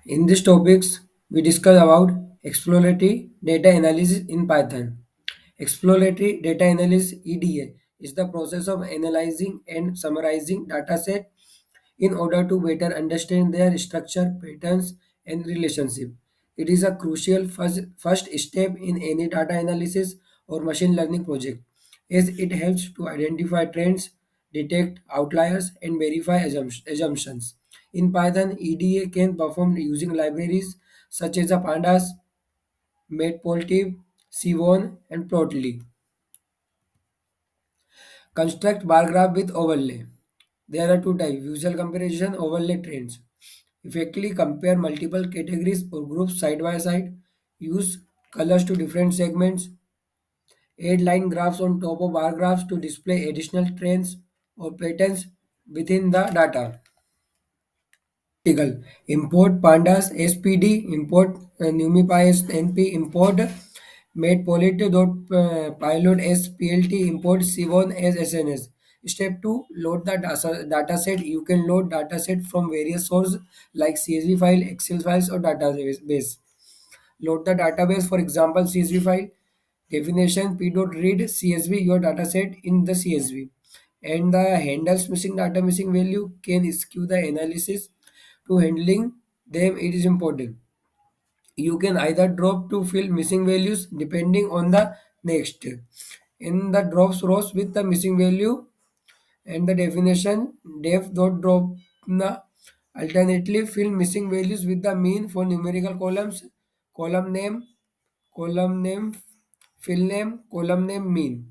In these topics, we discuss about exploratory data analysis in Python. Exploratory data analysis (EDA) is the process of analyzing and summarizing dataset in order to better understand their structure, patterns, and relationship. It is a crucial first step in any data analysis or machine learning project, as it helps to identify trends, detect outliers, and verify assumptions. In Python, EDA can perform using libraries such as the pandas, matplotlib, Sevan, and plotly. Construct bar graph with overlay. There are two types: visual comparison, overlay trends. Effectively compare multiple categories or groups side by side. Use colors to different segments. Add line graphs on top of bar graphs to display additional trends or patterns within the data. Article. Import pandas spd, import numipy np, import matplotlib.pylon as plt, import Sevan as sns. Step 2. Load the dataset. You can load dataset from various sources like CSV file, Excel files, or database. Load the database, for example, CSV file. Definition: p.read CSV your dataset in the CSV. And the handles missing data, missing value can skew the analysis. To handling them, it is important. You can either drop to fill missing values depending on the next. In the drops rows with the missing value and the definition def.drop the alternately fill missing values with the mean for numerical columns, column name, column name, fill name, column name, mean.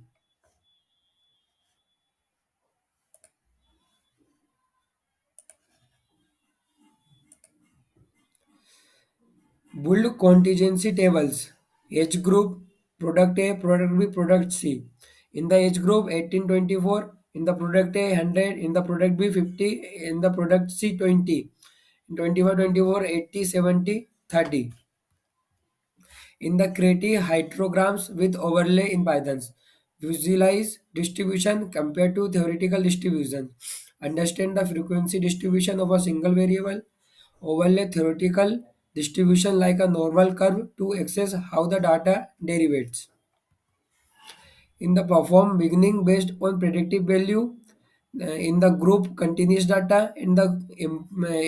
Build contingency tables. Age group, product A, product B, product C. In the age group 18-24, in the product A 100, in the product B 50, in the product C 20. In 25-24 80, 70, 30. In the create hydrograms with overlay in Pythons. Visualize distribution compared to theoretical distribution. Understand the frequency distribution of a single variable. Overlay theoretical distribution like a normal curve to access how the data derivates. In the perform beginning based on predictive value, in the group continuous data, in the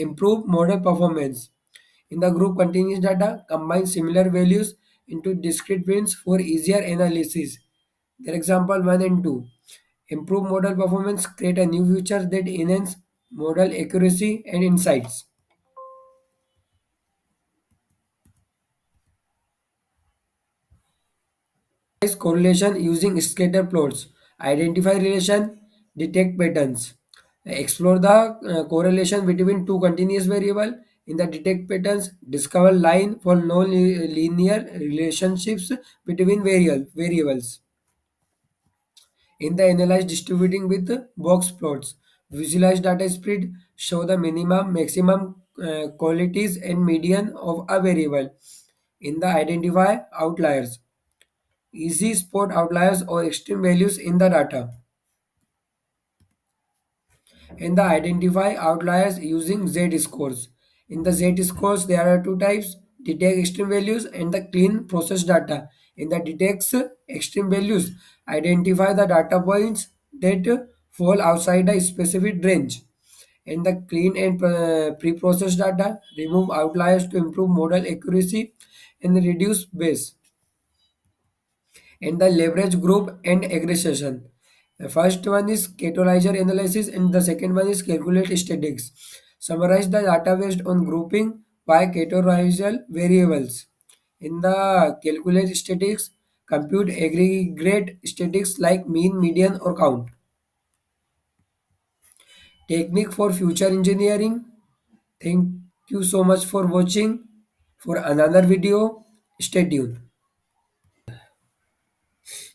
improve model performance. In the group continuous data, combine similar values into discrete bins for easier analysis. For example 1 and 2. Improve model performance, create a new feature that enhance model accuracy and insights. Analyze correlation using scatter plots. Identify relation, detect patterns. Explore the correlation between two continuous variable. In the detect patterns, discover line for non-linear relationships between variables. In the analyze distributing with box plots, visualize data spread, show the minimum, maximum qualities and median of a variable. In the identify outliers, easy spot outliers or extreme values in the data. In the identify outliers using z-scores. In the z-scores, there are two types: detect extreme values and the clean process data. In the detects extreme values, identify the data points that fall outside a specific range. In the clean and pre-processed data, remove outliers to improve model accuracy and reduce bias. In the leverage group and aggregation. The first one is categorizer analysis and the second one is calculate statistics. Summarize the data based on grouping by categorizal variables. In the calculate statistics, compute aggregate statistics like mean, median, or count. Technique for future engineering. Thank you so much for watching. For another video, stay tuned.